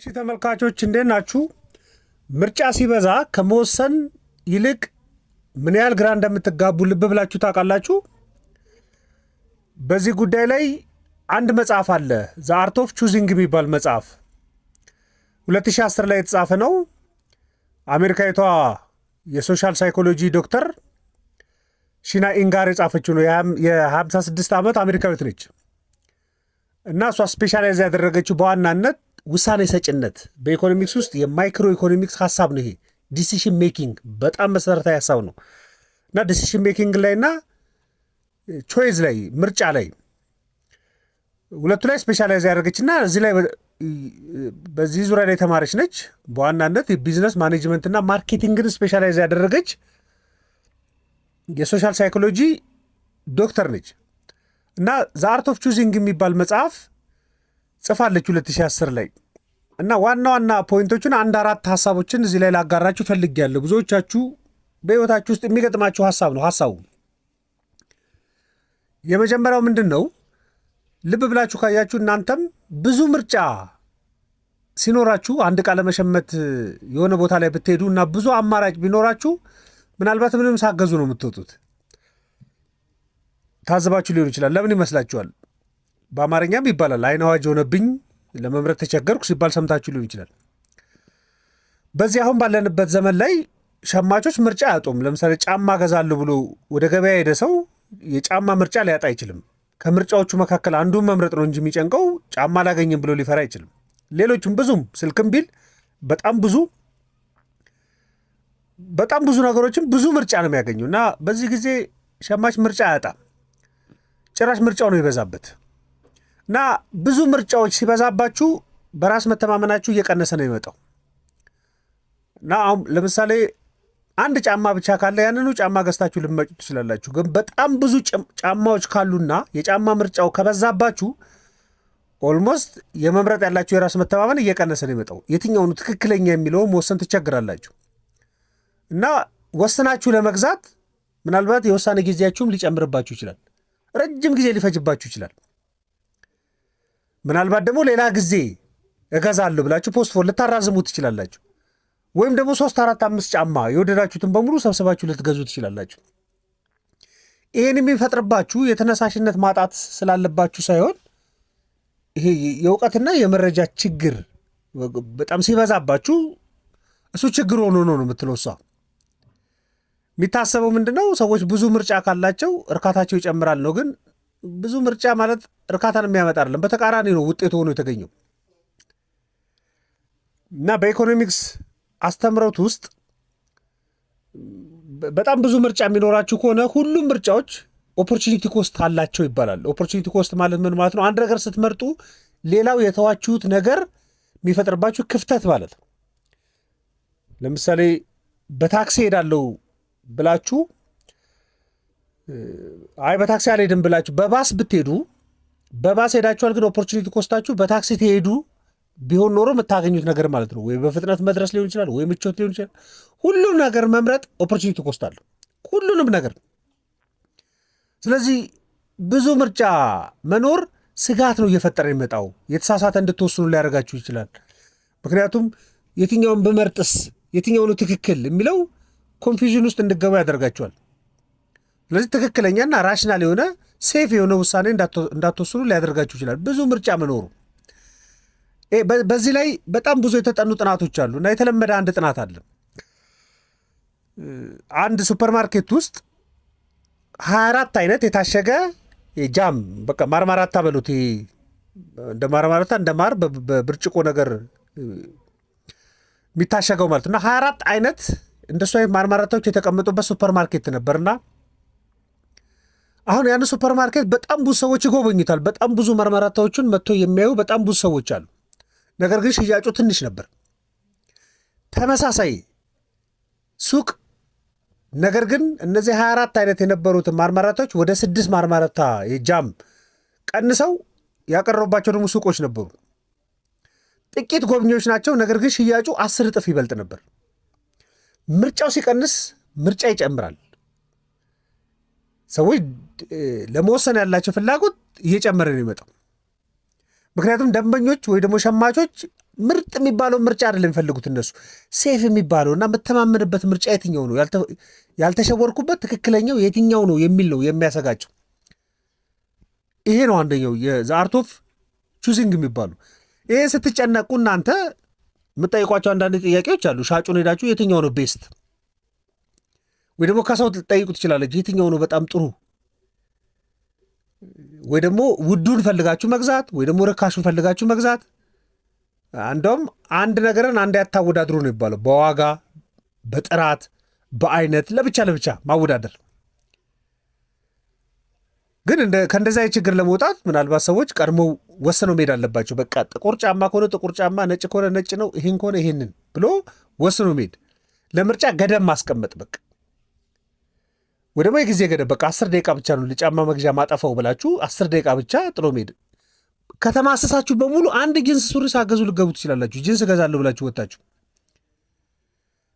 ተመልካቾች እንዴት ናችሁ? ምርጫ ሲበዛ ከመወሰን ይልቅ ምን ያህል ግራ እንደምትጋቡ ልብ ብላችሁ ታውቃላችሁ? በዚህ ጉዳይ ላይ አንድ መጽሐፍ አለ፣ ዘ አርት ኦፍ ቹዚንግ የሚባል መጽሐፍ 2010 ላይ የተጻፈ ነው። አሜሪካዊቷ የሶሻል ሳይኮሎጂ ዶክተር ሺና ኢንጋር የጻፈችው ነው። የ56 ዓመት አሜሪካዊት ነች እና እሷ ስፔሻላይዝ ያደረገችው በዋናነት ውሳኔ ሰጭነት በኢኮኖሚክስ ውስጥ የማይክሮ ኢኮኖሚክስ ሀሳብ ነው። ይሄ ዲሲሽን ሜኪንግ በጣም መሰረታዊ ሀሳብ ነው እና ዲሲሽን ሜኪንግ ላይ እና ቾይዝ ላይ ምርጫ ላይ ሁለቱ ላይ ስፔሻላይዝ ያደረገች እና እዚህ ላይ በዚህ ዙሪያ ላይ ተማረች ነች። በዋናነት የቢዝነስ ማኔጅመንት እና ማርኬቲንግን ስፔሻላይዝ ያደረገች የሶሻል ሳይኮሎጂ ዶክተር ነች እና ዘ አርት ኦፍ ቹዚንግ የሚባል መጽሐፍ ጽፋለች 2010 ላይ እና ዋና ዋና ፖይንቶችን አንድ አራት ሀሳቦችን እዚህ ላይ ላጋራችሁ ፈልጌያለሁ። ብዙዎቻችሁ በህይወታችሁ ውስጥ የሚገጥማችሁ ሀሳብ ነው። ሀሳቡ የመጀመሪያው ምንድን ነው? ልብ ብላችሁ ካያችሁ እናንተም ብዙ ምርጫ ሲኖራችሁ አንድ ዕቃ ለመሸመት የሆነ ቦታ ላይ ብትሄዱ እና ብዙ አማራጭ ቢኖራችሁ ምናልባት ምንም ሳገዙ ነው የምትወጡት። ታዘባችሁ ሊሆን ይችላል። ለምን ይመስላችኋል? በአማርኛም ይባላል አይን አዋጅ ሆነብኝ ለመምረጥ ተቸገርኩ ሲባል ሰምታችሁ ሊሆን ይችላል። በዚህ አሁን ባለንበት ዘመን ላይ ሸማቾች ምርጫ አያጡም። ለምሳሌ ጫማ ገዛለሁ ብሎ ወደ ገበያ ሄደ ሰው የጫማ ምርጫ ሊያጣ አይችልም። ከምርጫዎቹ መካከል አንዱን መምረጥ ነው እንጂ የሚጨንቀው ጫማ አላገኝም ብሎ ሊፈራ አይችልም። ሌሎቹም ብዙም ስልክም ቢል በጣም ብዙ ነገሮችን ብዙ ምርጫ ነው የሚያገኘው እና በዚህ ጊዜ ሸማች ምርጫ አያጣም። ጭራሽ ምርጫው ነው ይበዛበት እና ብዙ ምርጫዎች ሲበዛባችሁ በራስ መተማመናችሁ እየቀነሰ ነው የሚመጣው እና አሁን ለምሳሌ አንድ ጫማ ብቻ ካለ ያንኑ ጫማ ገዝታችሁ ልትመጡ ትችላላችሁ። ግን በጣም ብዙ ጫማዎች ካሉና የጫማ ምርጫው ከበዛባችሁ ኦልሞስት የመምረጥ ያላችሁ የራስ መተማመን እየቀነሰ ነው የሚመጣው። የትኛውኑ ትክክለኛ የሚለው መወሰን ትቸግራላችሁ እና ወስናችሁ ለመግዛት ምናልባት የውሳኔ ጊዜያችሁም ሊጨምርባችሁ ይችላል። ረጅም ጊዜ ሊፈጅባችሁ ይችላል። ምናልባት ደግሞ ሌላ ጊዜ እገዛለሁ ብላችሁ ፖስትፖን ልታራዝሙ ትችላላችሁ። ወይም ደግሞ 3፣ 4፣ 5 ጫማ የወደዳችሁትን በሙሉ ሰብስባችሁ ልትገዙ ትችላላችሁ። ይህን የሚፈጥርባችሁ የተነሳሽነት ማጣት ስላለባችሁ ሳይሆን ይሄ የእውቀትና የመረጃ ችግር በጣም ሲበዛባችሁ እሱ ችግር ሆኖ ነው የምትለው እሷ። የሚታሰበው ምንድነው? ሰዎች ብዙ ምርጫ ካላቸው እርካታቸው ይጨምራል ነው። ግን ብዙ ምርጫ ማለት እርካታን የሚያመጣ አይደለም። በተቃራኒ ነው ውጤቱ ሆኖ የተገኘው እና በኢኮኖሚክስ አስተምሮት ውስጥ በጣም ብዙ ምርጫ የሚኖራችሁ ከሆነ ሁሉም ምርጫዎች ኦፖርቹኒቲ ኮስት አላቸው ይባላል። ኦፖርቹኒቲ ኮስት ማለት ምን ማለት ነው? አንድ ነገር ስትመርጡ ሌላው የተዋችሁት ነገር የሚፈጥርባችሁ ክፍተት ማለት ነው። ለምሳሌ በታክሲ ሄዳለሁ ብላችሁ አይ በታክሲ አልሄድም ብላችሁ በባስ ብትሄዱ በባስ ሄዳችኋል፣ ግን ኦፖርቹኒቲ ኮስታችሁ በታክሲ ትሄዱ ቢሆን ኖሮ የምታገኙት ነገር ማለት ነው። ወይ በፍጥነት መድረስ ሊሆን ይችላል፣ ወይ ምቾት ሊሆን ይችላል። ሁሉም ነገር መምረጥ ኦፖርቹኒቲ ኮስት አለው፣ ሁሉንም ነገር። ስለዚህ ብዙ ምርጫ መኖር ስጋት ነው እየፈጠረ የሚመጣው። የተሳሳተ እንድትወስኑ ሊያደርጋችሁ ይችላል። ምክንያቱም የትኛውን ብመርጥስ የትኛውኑ ትክክል የሚለው ኮንፊውዥን ውስጥ እንድገቡ ያደርጋቸዋል። ስለዚህ ትክክለኛና ራሽናል የሆነ ሴፍ የሆነ ውሳኔ እንዳትወስኑ ሊያደርጋችሁ ይችላል ብዙ ምርጫ መኖሩ። በዚህ ላይ በጣም ብዙ የተጠኑ ጥናቶች አሉ እና የተለመደ አንድ ጥናት አለ። አንድ ሱፐርማርኬት ውስጥ 24 አይነት የታሸገ ጃም በቃ ማርማራታ በሉት፣ እንደ ማርማራታ እንደ ማር በብርጭቆ ነገር የሚታሸገው ማለት እና 24 አይነት እንደሱ አይነት ማርማራታዎች የተቀመጡበት ሱፐርማርኬት ነበርና አሁን ያን ሱፐርማርኬት በጣም ብዙ ሰዎች ይጎበኙታል። በጣም ብዙ ማርማራታዎችን መጥቶ የሚያዩ በጣም ብዙ ሰዎች አሉ። ነገር ግን ሽያጩ ትንሽ ነበር። ተመሳሳይ ሱቅ ነገር ግን እነዚህ 24 አይነት የነበሩትን ማርማራታዎች ወደ 6 ማርማራታ የጃም ቀንሰው ያቀረቡባቸው ደግሞ ሱቆች ነበሩ። ጥቂት ጎብኚዎች ናቸው። ነገር ግን ሽያጩ 10 እጥፍ ይበልጥ ነበር። ምርጫው ሲቀንስ ምርጫ ይጨምራል። ሰዎች ለመወሰን ያላቸው ፍላጎት እየጨመረ ነው የሚመጣው። ምክንያቱም ደንበኞች ወይ ደግሞ ሸማቾች ምርጥ የሚባለው ምርጫ አይደለም የሚፈልጉት እነሱ። ሴፍ የሚባለው እና የምተማመንበት ምርጫ የትኛው ነው፣ ያልተሸወርኩበት ትክክለኛው የትኛው ነው የሚል ነው የሚያሰጋቸው። ይሄ ነው አንደኛው የዘ አርት ኦፍ ቹዚንግ የሚባሉ። ይሄ ስትጨነቁ እናንተ የምጠይቋቸው አንዳንድ ጥያቄዎች አሉ። ሻጩን ሄዳችሁ የትኛው ነው ቤስት፣ ወይ ደግሞ ከሰው ልጠይቁ ትችላለች፣ የትኛው ነው በጣም ጥሩ፣ ወይ ደግሞ ውዱን ፈልጋችሁ መግዛት፣ ወይ ደግሞ ርካሹን ፈልጋችሁ መግዛት። እንደውም አንድ ነገርን አንድ ያታወዳድሩ ነው የሚባለው። በዋጋ በጥራት በአይነት ለብቻ ማወዳደር። ግን ከእንደዛ ችግር ለመውጣት ምናልባት ሰዎች ቀድሞው ወስነው መሄድ አለባቸው። በቃ ጥቁር ጫማ ከሆነ ጥቁር ጫማ፣ ነጭ ከሆነ ነጭ ነው፣ ይህን ከሆነ ይህንን ብሎ ወስኖ መሄድ። ለምርጫ ገደብ ማስቀመጥ በቃ ወይ ደግሞ የጊዜ ገደብ በቃ 10 ደቂቃ ብቻ ነው ለጫማ መግዣ ማጠፋው ብላችሁ 10 ደቂቃ ብቻ ጥሎ መሄድ። ከተማሰሳችሁ በሙሉ አንድ ጂንስ ሱሪ ሳገዙ ልገቡ ትችላላችሁ። ጂንስ እገዛለሁ ብላችሁ ወጣችሁ።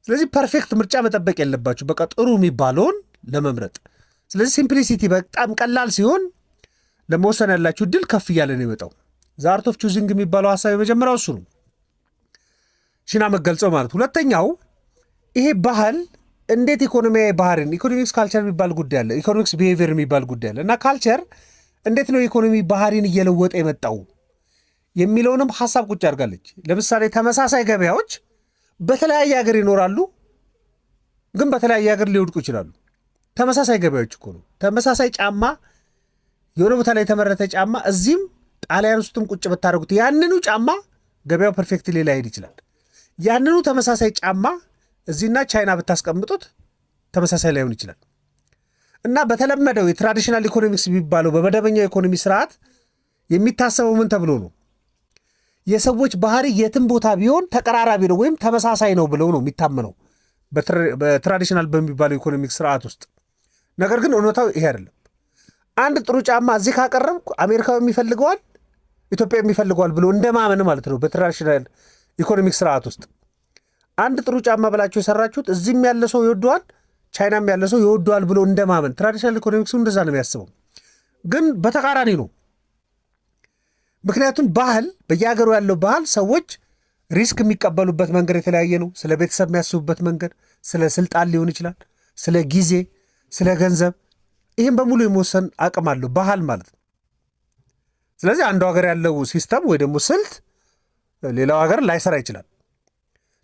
ስለዚህ ፐርፌክት ምርጫ መጠበቅ የለባችሁ፣ በቃ ጥሩ የሚባለውን ለመምረጥ። ስለዚህ ሲምፕሊሲቲ በጣም ቀላል ሲሆን ለመወሰን ያላችሁ እድል ከፍ እያለ ነው የመጣው። ዘ አርት ኦፍ ቹዚንግ የሚባለው ሀሳብ የመጀመሪያው እሱ ነው፣ ሽና መገልጸው ማለት። ሁለተኛው ይሄ ባህል እንዴት ኢኮኖሚያዊ ባህርን፣ ኢኮኖሚክስ ካልቸር የሚባል ጉዳይ አለ፣ ኢኮኖሚክስ ቢሄቪየር የሚባል ጉዳይ አለ እና ካልቸር እንዴት ነው ኢኮኖሚ ባህሪን እየለወጠ የመጣው የሚለውንም ሀሳብ ቁጭ አድርጋለች። ለምሳሌ ተመሳሳይ ገበያዎች በተለያየ ሀገር ይኖራሉ፣ ግን በተለያየ ሀገር ሊወድቁ ይችላሉ። ተመሳሳይ ገበያዎች እኮ ነው። ተመሳሳይ ጫማ የሆነ ቦታ ላይ የተመረተ ጫማ እዚህም ጣሊያን ውስጥም ቁጭ ብታደርጉት ያንኑ ጫማ ገበያው ፐርፌክትሊ ላይሄድ ይችላል። ያንኑ ተመሳሳይ ጫማ እዚህና ቻይና ብታስቀምጡት ተመሳሳይ ላይሆን ይችላል። እና በተለመደው የትራዲሽናል ኢኮኖሚክስ የሚባለው በመደበኛው ኢኮኖሚ ስርዓት የሚታሰበው ምን ተብሎ ነው? የሰዎች ባህሪ የትም ቦታ ቢሆን ተቀራራቢ ነው ወይም ተመሳሳይ ነው ብለው ነው የሚታመነው በትራዲሽናል በሚባለው ኢኮኖሚክስ ስርዓት ውስጥ። ነገር ግን እውነታው ይሄ አይደለም። አንድ ጥሩ ጫማ እዚህ ካቀረብኩ አሜሪካዊ የሚፈልገዋል፣ ኢትዮጵያ የሚፈልገዋል ብሎ እንደማመን ማለት ነው። በትራዲሽናል ኢኮኖሚክስ ስርዓት ውስጥ አንድ ጥሩ ጫማ ብላችሁ የሰራችሁት እዚህም ያለ ሰው ይወደዋል፣ ቻይናም ያለ ሰው ይወደዋል ብሎ እንደማመን። ትራዲሽናል ኢኮኖሚክሱ እንደዛ ነው የሚያስበው፣ ግን በተቃራኒ ነው። ምክንያቱም ባህል፣ በየሀገሩ ያለው ባህል ሰዎች ሪስክ የሚቀበሉበት መንገድ የተለያየ ነው። ስለ ቤተሰብ የሚያስቡበት መንገድ፣ ስለ ስልጣን ሊሆን ይችላል፣ ስለ ጊዜ፣ ስለ ገንዘብ፣ ይህም በሙሉ የመወሰን አቅም አለው ባህል ማለት ነው። ስለዚህ አንዱ ሀገር ያለው ሲስተም ወይ ደግሞ ስልት ሌላው ሀገር ላይሰራ ይችላል።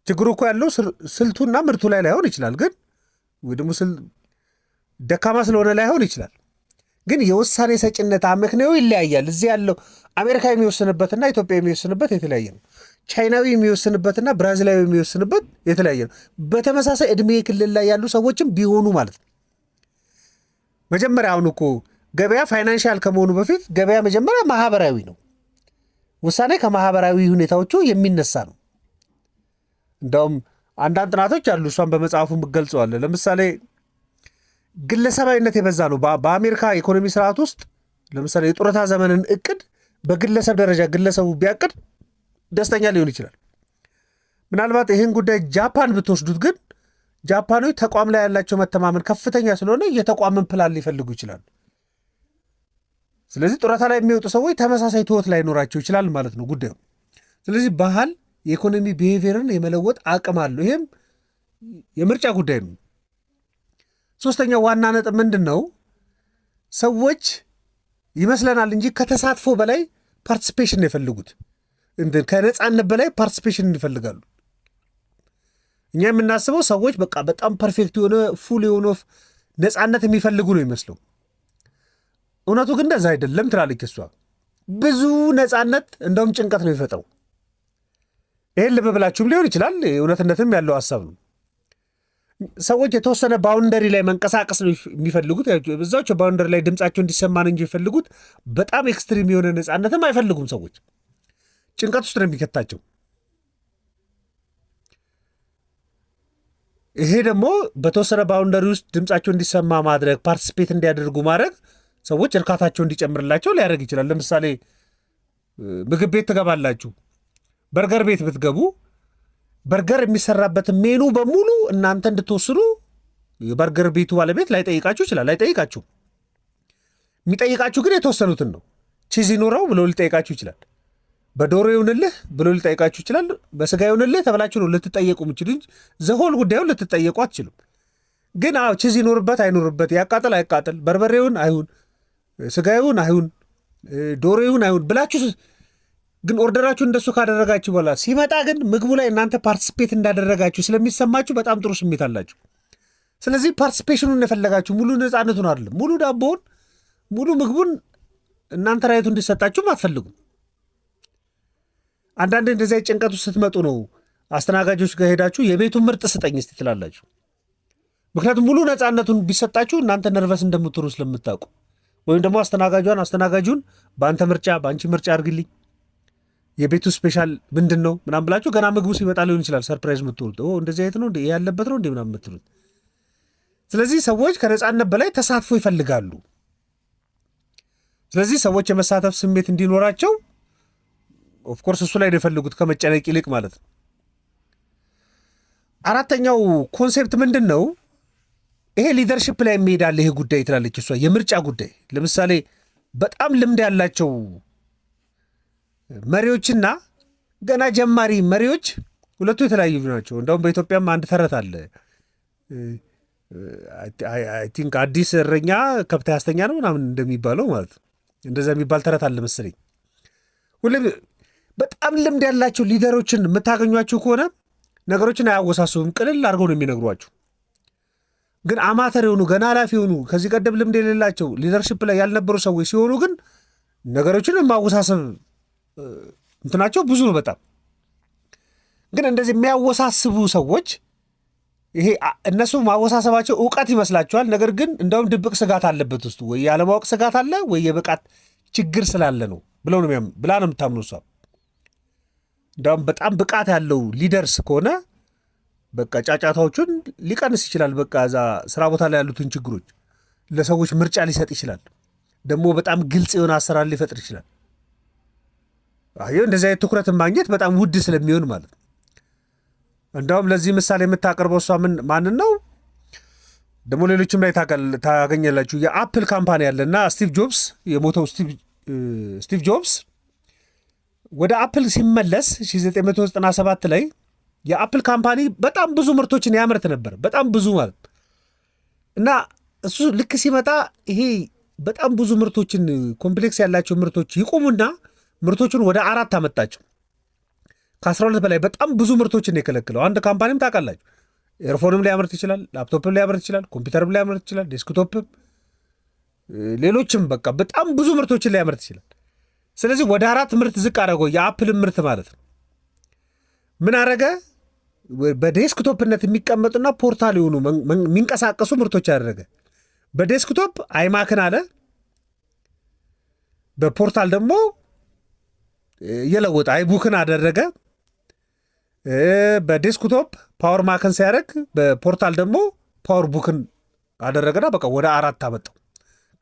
ችግሩ እኮ ያለው ስልቱና ምርቱ ላይ ላይሆን ይችላል፣ ግን ወይ ደግሞ ደካማ ስለሆነ ላይሆን ይችላል። ግን የውሳኔ ሰጭነት አመክንዮው ይለያያል። እዚህ ያለው አሜሪካ የሚወስንበትና ኢትዮጵያ የሚወስንበት የተለያየ ነው። ቻይናዊ የሚወስንበትና ብራዚላዊ የሚወስንበት የተለያየ ነው። በተመሳሳይ ዕድሜ ክልል ላይ ያሉ ሰዎችም ቢሆኑ ማለት ነው። መጀመሪያ አሁን እኮ ገበያ ፋይናንሻል ከመሆኑ በፊት ገበያ መጀመሪያ ማህበራዊ ነው። ውሳኔ ከማህበራዊ ሁኔታዎቹ የሚነሳ ነው። እንደውም አንዳንድ ጥናቶች አሉ፣ እሷን በመጽሐፉ ምገልጸዋለ። ለምሳሌ ግለሰባዊነት የበዛ ነው በአሜሪካ ኢኮኖሚ ስርዓት ውስጥ። ለምሳሌ የጡረታ ዘመንን እቅድ በግለሰብ ደረጃ ግለሰቡ ቢያቅድ ደስተኛ ሊሆን ይችላል። ምናልባት ይህን ጉዳይ ጃፓን ብትወስዱት ግን ጃፓኖች ተቋም ላይ ያላቸው መተማመን ከፍተኛ ስለሆነ የተቋምን ፕላን ሊፈልጉ ይችላሉ። ስለዚህ ጡረታ ላይ የሚወጡ ሰዎች ተመሳሳይ ህይወት ላይ ኖራቸው ይችላል ማለት ነው ጉዳዩ። ስለዚህ ባህል የኢኮኖሚ ቢሄቪየርን የመለወጥ አቅም አለው። ይህም የምርጫ ጉዳይ ነው። ሶስተኛው ዋና ነጥብ ምንድን ነው? ሰዎች ይመስለናል እንጂ ከተሳትፎ በላይ ፓርቲሲፔሽን ነው የፈልጉት። ከነፃነት በላይ ፓርቲሲፔሽን ይፈልጋሉ። እኛ የምናስበው ሰዎች በቃ በጣም ፐርፌክት የሆነ ፉል የሆነ ነፃነት የሚፈልጉ ነው ይመስለው። እውነቱ ግን እንደዛ አይደለም ትላለች እሷ። ብዙ ነፃነት እንደውም ጭንቀት ነው የሚፈጥረው። ይሄን ልብ ብላችሁም ሊሆን ይችላል፣ እውነትነትም ያለው ሀሳብ ነው። ሰዎች የተወሰነ ባውንደሪ ላይ መንቀሳቀስ ነው የሚፈልጉት። በዛች ባውንደሪ ላይ ድምፃቸው እንዲሰማን እንጂ የሚፈልጉት በጣም ኤክስትሪም የሆነ ነፃነትም አይፈልጉም። ሰዎች ጭንቀት ውስጥ ነው የሚከታቸው። ይሄ ደግሞ በተወሰነ ባውንደሪ ውስጥ ድምፃቸው እንዲሰማ ማድረግ፣ ፓርቲሲፔት እንዲያደርጉ ማድረግ ሰዎች እርካታቸው እንዲጨምርላቸው ሊያደርግ ይችላል። ለምሳሌ ምግብ ቤት ትገባላችሁ። በርገር ቤት ብትገቡ በርገር የሚሰራበትን ሜኑ በሙሉ እናንተ እንድትወስኑ የበርገር ቤቱ ባለቤት ላይጠይቃችሁ ይችላል። ላይጠይቃችሁ፣ የሚጠይቃችሁ ግን የተወሰኑትን ነው። ቺዝ ይኖረው ብሎ ሊጠይቃችሁ ይችላል። በዶሮ ይሁንልህ ብሎ ሊጠይቃችሁ ይችላል። በስጋ ይሁንልህ ተብላችሁ ነው ልትጠየቁ የምችሉ እንጂ ዘሆል ጉዳዩን ልትጠየቁ አትችሉም። ግን ቺዝ ይኖርበት አይኖርበት፣ ያቃጥል አይቃጥል፣ በርበሬውን አይሁን፣ ስጋዩን አይሁን፣ ዶሮ ይሁን አይሁን ብላችሁ ግን ኦርደራችሁ እንደሱ ካደረጋችሁ በኋላ ሲመጣ ግን ምግቡ ላይ እናንተ ፓርቲስፔት እንዳደረጋችሁ ስለሚሰማችሁ በጣም ጥሩ ስሜት አላችሁ። ስለዚህ ፓርቲስፔሽኑን የፈለጋችሁ ሙሉ ነፃነቱን አይደለም፣ ሙሉ ዳቦውን ሙሉ ምግቡን እናንተ ራይቱ እንዲሰጣችሁም አትፈልጉም። አንዳንድ እንደዚያ ጭንቀቱ ስትመጡ ነው አስተናጋጆች ጋር ሄዳችሁ የቤቱን ምርጥ ስጠኝ እስቲ ትላላችሁ። ምክንያቱም ሙሉ ነፃነቱን ቢሰጣችሁ እናንተ ነርቨስ እንደምትሆኑ ስለምታውቁ፣ ወይም ደግሞ አስተናጋጁን በአንተ ምርጫ በአንቺ ምርጫ አድርግልኝ፣ የቤቱ ስፔሻል ምንድን ነው ምናምን ብላችሁ ገና ምግቡ ሲመጣ ሊሆን ይችላል ሰርፕራይዝ የምትሆኑት። እንደዚህ አይነት ነው ያለበት ነው እንዴ ምናምን የምትሉት። ስለዚህ ሰዎች ከነፃነት በላይ ተሳትፎ ይፈልጋሉ። ስለዚህ ሰዎች የመሳተፍ ስሜት እንዲኖራቸው ኦፍኮርስ እሱ ላይ ነው የፈልጉት ከመጨነቅ ይልቅ ማለት ነው። አራተኛው ኮንሴፕት ምንድን ነው? ይሄ ሊደርሽፕ ላይ የሚሄዳል ይሄ ጉዳይ ትላለች እሷ። የምርጫ ጉዳይ ለምሳሌ በጣም ልምድ ያላቸው መሪዎችና ገና ጀማሪ መሪዎች ሁለቱ የተለያዩ ናቸው። እንደውም በኢትዮጵያም አንድ ተረት አለ። አይ ቲንክ አዲስ እረኛ ከብት ያስተኛ ነው ምናምን እንደሚባለው ማለት ነው። እንደዛ የሚባል ተረት አለ መሰለኝ። ሁሌም በጣም ልምድ ያላቸው ሊደሮችን የምታገኟቸው ከሆነ ነገሮችን አያወሳስቡም፣ ቅልል አድርገው ነው የሚነግሯችሁ። ግን አማተር የሆኑ ገና ኃላፊ የሆኑ ከዚህ ቀደም ልምድ የሌላቸው ሊደርሽፕ ላይ ያልነበሩ ሰዎች ሲሆኑ ግን ነገሮችን የማወሳሰብ እንትናቸው ብዙ ነው በጣም። ግን እንደዚህ የሚያወሳስቡ ሰዎች ይሄ እነሱ ማወሳሰባቸው እውቀት ይመስላቸዋል። ነገር ግን እንደውም ድብቅ ስጋት አለበት ውስጡ፣ ወይ ያለማወቅ ስጋት አለ ወይ የብቃት ችግር ስላለ ነው ብላ ነው የምታምኑ እሷ። እንደውም በጣም ብቃት ያለው ሊደርስ ከሆነ በቃ ጫጫታዎቹን ሊቀንስ ይችላል። በቃ እዛ ስራ ቦታ ላይ ያሉትን ችግሮች ለሰዎች ምርጫ ሊሰጥ ይችላል። ደግሞ በጣም ግልጽ የሆነ አሰራር ሊፈጥር ይችላል። እንደዚህ አይነት ትኩረትን ማግኘት በጣም ውድ ስለሚሆን ማለት ነው። እንደውም ለዚህ ምሳሌ የምታቀርበው እሷ ማንን ነው ደግሞ ሌሎችም ላይ ታገኛላችሁ። የአፕል ካምፓኒ ያለና ስቲቭ ጆብስ የሞተው ስቲቭ ጆብስ ወደ አፕል ሲመለስ 1997 ላይ የአፕል ካምፓኒ በጣም ብዙ ምርቶችን ያመርት ነበር። በጣም ብዙ ማለት እና እሱ ልክ ሲመጣ ይሄ በጣም ብዙ ምርቶችን ኮምፕሌክስ ያላቸው ምርቶች ይቆሙና ምርቶቹን ወደ 4 አመጣቸው። ከ12 በላይ በጣም ብዙ ምርቶችን የከለክለው አንድ ካምፓኒም ታውቃላችሁ። ኤርፎንም ሊያመርት ይችላል፣ ላፕቶፕም ሊያመርት ይችላል፣ ኮምፒውተርም ሊያመርት ይችላል፣ ዴስክቶፕም፣ ሌሎችም በቃ በጣም ብዙ ምርቶችን ሊያመርት ይችላል። ስለዚህ ወደ 4 ምርት ዝቅ አደረገው፣ የአፕልን ምርት ማለት ነው። ምን አደረገ? በዴስክቶፕነት የሚቀመጡና ፖርታል የሆኑ የሚንቀሳቀሱ ምርቶች አደረገ። በዴስክቶፕ አይማክን አለ፣ በፖርታል ደግሞ የለወጠ አይቡክን አደረገ። በዴስክቶፕ ፓወር ማክን ሲያደርግ በፖርታል ደግሞ ፓወር ቡክን አደረገና በቃ ወደ 4 አመጣው።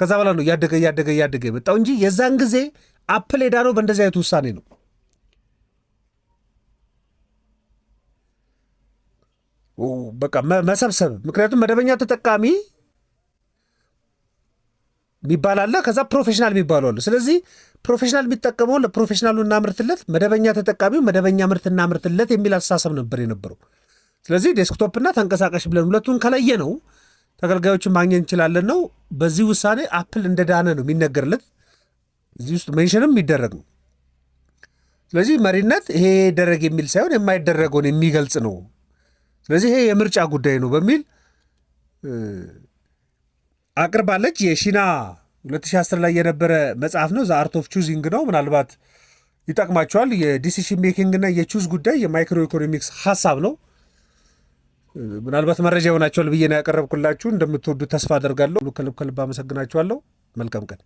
ከዛ በኋላ ነው እያደገ የመጣው እንጂ የዛን ጊዜ አፕል ሄዳ ነው በእንደዚህ አይነት ውሳኔ ነው። በቃ መሰብሰብ። ምክንያቱም መደበኛ ተጠቃሚ የሚባል አለ፣ ከዛ ፕሮፌሽናል የሚባሉ አሉ። ስለዚህ ፕሮፌሽናል የሚጠቀመው ለፕሮፌሽናሉ እናምርትለት፣ መደበኛ ተጠቃሚው መደበኛ ምርት እናምርትለት የሚል አስተሳሰብ ነበር የነበረው። ስለዚህ ዴስክቶፕና ተንቀሳቃሽ ብለን ሁለቱን ከለየ ነው ተገልጋዮችን ማግኘት እንችላለን ነው። በዚህ ውሳኔ አፕል እንደዳነ ነው የሚነገርለት፣ እዚህ ውስጥ ሜንሽንም የሚደረግ ነው። ስለዚህ መሪነት ይሄ ደረግ የሚል ሳይሆን የማይደረገውን የሚገልጽ ነው። ስለዚህ ይሄ የምርጫ ጉዳይ ነው በሚል አቅርባለች። የሺና 2010 ላይ የነበረ መጽሐፍ ነው። ዘ አርት ኦፍ ቹዚንግ ነው። ምናልባት ይጠቅማቸዋል። የዲሲሽን ሜኪንግ እና የቹዝ ጉዳይ የማይክሮ ኢኮኖሚክስ ሀሳብ ነው። ምናልባት መረጃ ይሆናቸዋል ብዬ ነው ያቀረብኩላችሁ። እንደምትወዱ ተስፋ አደርጋለሁ። ከልብ አመሰግናችኋለሁ። መልካም ቀን።